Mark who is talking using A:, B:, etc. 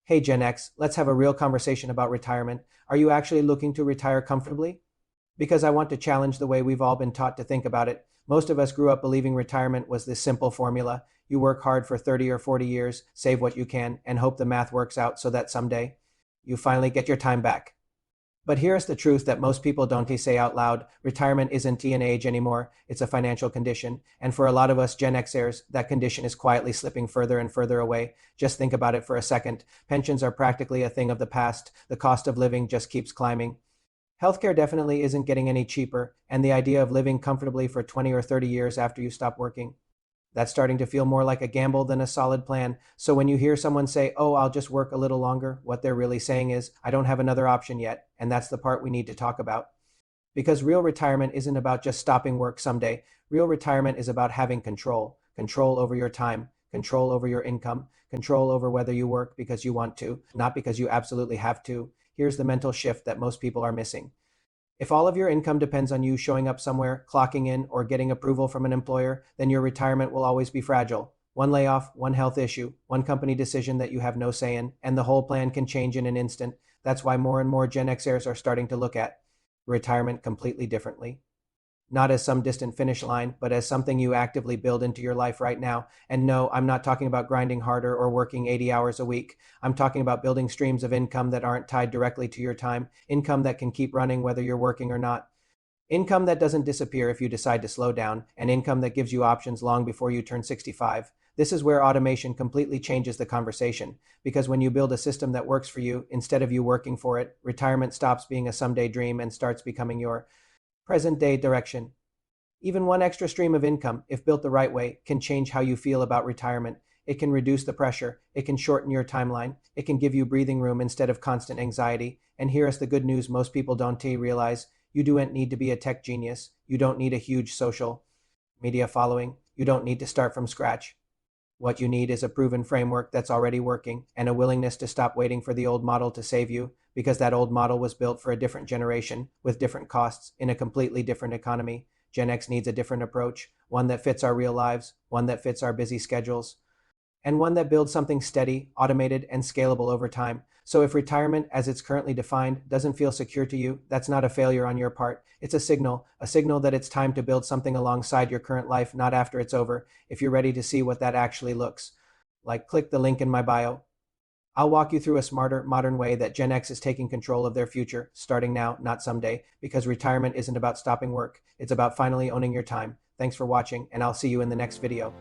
A: Hey Gen X, let's have a real conversation about retirement. Are you actually looking to retire comfortably? Because I want to challenge the way we've all been taught to think about it. Most of us grew up believing retirement was this simple formula. You work hard for 30 or 40 years, save what you can, and hope the math works out so that someday you finally get your time back. But here's the truth that most people don't say out loud. Retirement isn't an age anymore. It's a financial condition. And for a lot of us Gen Xers, that condition is quietly slipping further and further away. Just think about it for a second. Pensions are practically a thing of the past. The cost of living just keeps climbing. Healthcare definitely isn't getting any cheaper. And the idea of living comfortably for 20 or 30 years after you stop working, that's starting to feel more like a gamble than a solid plan. So when you hear someone say, oh, I'll just work a little longer, what they're really saying is, I don't have another option yet. And that's the part we need to talk about. Because real retirement isn't about just stopping work someday. Real retirement is about having control. Control over your time, control over your income, control over whether you work because you want to, not because you absolutely have to. Here's the mental shift that most people are missing. If all of your income depends on you showing up somewhere, clocking in, or getting approval from an employer, then your retirement will always be fragile. One layoff, one health issue, one company decision that you have no say in, and the whole plan can change in an instant. That's why more and more Gen Xers are starting to look at retirement completely differently. Not as some distant finish line, but as something you actively build into your life right now. And no, I'm not talking about grinding harder or working 80 hours a week. I'm talking about building streams of income that aren't tied directly to your time, income that can keep running whether you're working or not. Income that doesn't disappear if you decide to slow down, and income that gives you options long before you turn 65. This is where automation completely changes the conversation, because when you build a system that works for you, instead of you working for it, retirement stops being a someday dream and starts becoming your present day direction. Even one extra stream of income, if built the right way, can change how you feel about retirement. It can reduce the pressure. It can shorten your timeline. It can give you breathing room instead of constant anxiety. And here's the good news most people don't realize. You don't need to be a tech genius. You don't need a huge social media following. You don't need to start from scratch. What you need is a proven framework that's already working and a willingness to stop waiting for the old model to save you, because that old model was built for a different generation with different costs in a completely different economy. Gen X needs a different approach, one that fits our real lives, one that fits our busy schedules, and one that builds something steady, automated, and scalable over time. So if retirement, as it's currently defined, doesn't feel secure to you, that's not a failure on your part. It's a signal that it's time to build something alongside your current life, not after it's over. If you're ready to see what that actually looks like, click the link in my bio. I'll walk you through a smarter, modern way that Gen X is taking control of their future, starting now, not someday, because retirement isn't about stopping work. It's about finally owning your time. Thanks for watching, and I'll see you in the next video.